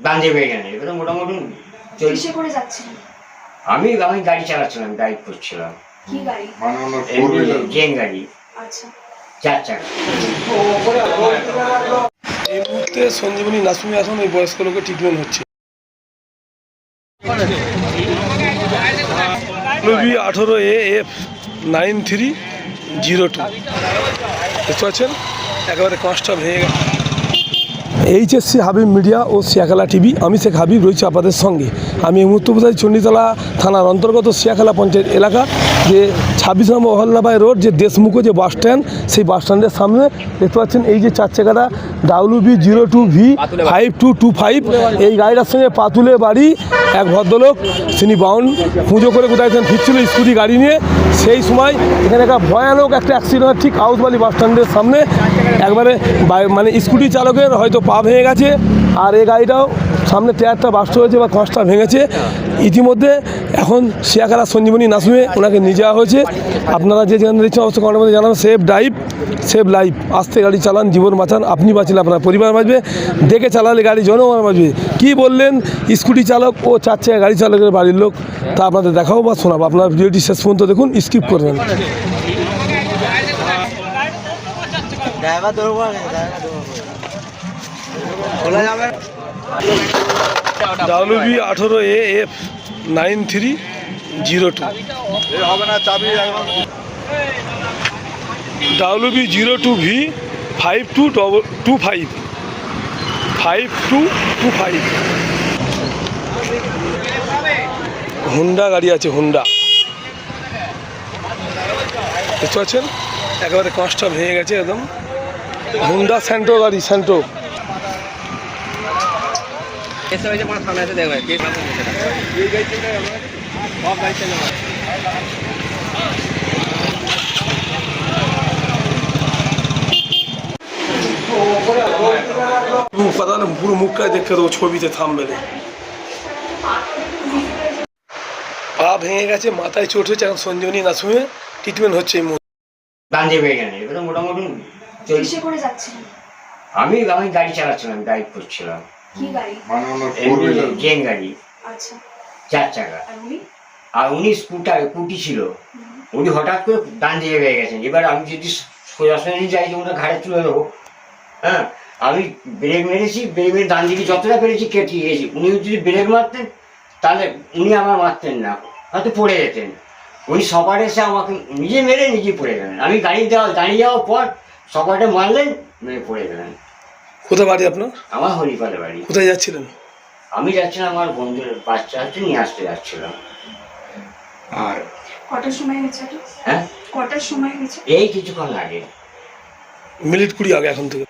গাঞ্জে হয়ে গেল, এবার মোটামুটি কিসে করে যাচ্ছিলেন? আমি গাড়ি চালাচ্ছিলাম, ড্রাইভ করছিলাম। কি গাড়ি? জেন গাড়ি, আচ্ছা। 4 চাকা। এই মুহূর্তে সঞ্জীবনী নার্সিংহোমে এখন ওই বয়স্ক লোকের ট্রিটমেন্ট হচ্ছে। 18AF9302 দেখতে পাচ্ছেন, একেবারে কাঁচটা ভেঙে গেছে। এইচএসসি হাবিব মিডিয়া ও শিয়াখালা টিভি, আমি শেখ হাবিব রয়েছি আপনাদের সঙ্গে। আমি এই মুহূর্তে বোঝাই চণ্ডীতলা থানার অন্তর্গত শিয়াখালা পঞ্চায়েত এলাকা, যে 26 নম্বর অহল্যাবাই রোড, যে দেশমুখ যে বাস স্ট্যান্ড, সেই বাস স্ট্যান্ডের সামনে দেখতে পাচ্ছেন এই যে 4 চাকাটা WB02V5225, এই গাড়িটার সঙ্গে পাতুলে বাড়ি এক ভদ্রলোক, তিনি বাউন্ড পুজো করে কোথায় ফিরছিল স্কুটি গাড়ি নিয়ে। সেই সময় এখানে একটা ভয়ানক একটা অ্যাক্সিডেন্ট ঠিক আউসবালি বাস স্ট্যান্ডের সামনে, একবারে মানে স্কুটি চালকের হয়তো পা ভেঙে গেছে, আর এই গাড়িটাও সামনে টায়ারটা বাস্ট হয়েছে বা কাঁচটা ভেঙেছে। ইতিমধ্যে এখন শিয়াখালা সঞ্জীবনী নার্সিংহোমে ওনাকে নিয়ে যাওয়া হয়েছে। আপনারা যে যেখানে দিচ্ছেন অবশ্যই কমেন্টের মধ্যে জানান, সেফ ড্রাইভ সেভ লাইফ। আস্তে গাড়ি চালান, জীবন বাঁচান, আপনি বাঁচলে আপনার পরিবার বাঁচবে, দেখে চালালে গাড়ি জনগণ বাঁচবে। কী বললেন স্কুটি চালক ও 4 চাকা গাড়ি চালকের বাড়ির লোক, তা আপনাদের দেখাবো বা শোনাবো। আপনার ভিডিওটি শেষ পর্যন্ত দেখুন, স্কিপ করবেন। WB18AF9302 WB02V5225 হুন্ডা গাড়ি আছে, হুন্ডা দেখতে পাচ্ছেন, একেবারে কাঁচটা ভেঙে গেছে একদম। হুন্ডা স্যান্টো গাড়ি, স্যান্টো। পুরো মুখটা দেখতে দেবো ছবিতে, থামবেলে। পা ভেঙে গেছে, মাথায় চোট হয়েছে, এখন সঞ্জীবনী নার্সিংহোমে ট্রিটমেন্ট হচ্ছে এই মুহূর্তে। গাঞ্জে হয়ে গেল, এবার মোটামুটি কিসে করে যাচ্ছিলেন? আমি গাড়ি চালাচ্ছিলাম, ড্রাইভ করছিলাম। কি গাড়ি? জেন গাড়ি, আচ্ছা। 4 চাকা। আর উনি স্কুটি ছিল, উনি হঠাৎ করে ডান দিকে হয়ে গেছেন। এবার আমি যদি সোজাসুজি যাই, ওটা ঘাড়ে তুলে দেবো, হ্যাঁ, আমি ব্রেক মেরেছি, ব্রেক মেরে ডান দিকে যতটা পেরেছি কেটে গিয়েছি। উনি যদি ব্রেক মারতেন তাহলে উনি আমার মারতেন না, হয়তো পড়ে যেতেন। উনি সবার এসে আমাকে নিজে মেরে নিজে পড়ে গেলেন। আমি গাড়ি দাঁড়িয়ে যাওয়ার পর সবারটা মারলেন, মেরে পড়ে গেলেন। কোথায় বাড়ি আপনার? আমার হরিপালে বাড়ি। কোথায় যাচ্ছিলেন? আমি যাচ্ছিলাম আমার বন্ধুর বাচ্চা হচ্ছে, নিয়ে আসতে যাচ্ছিলাম। আর কটার সময় হয়েছে? হ্যাঁ, কটার সময় হয়েছে? এই কিছুক্ষণ আগে, মিনিট 20 আগে এখন থেকে।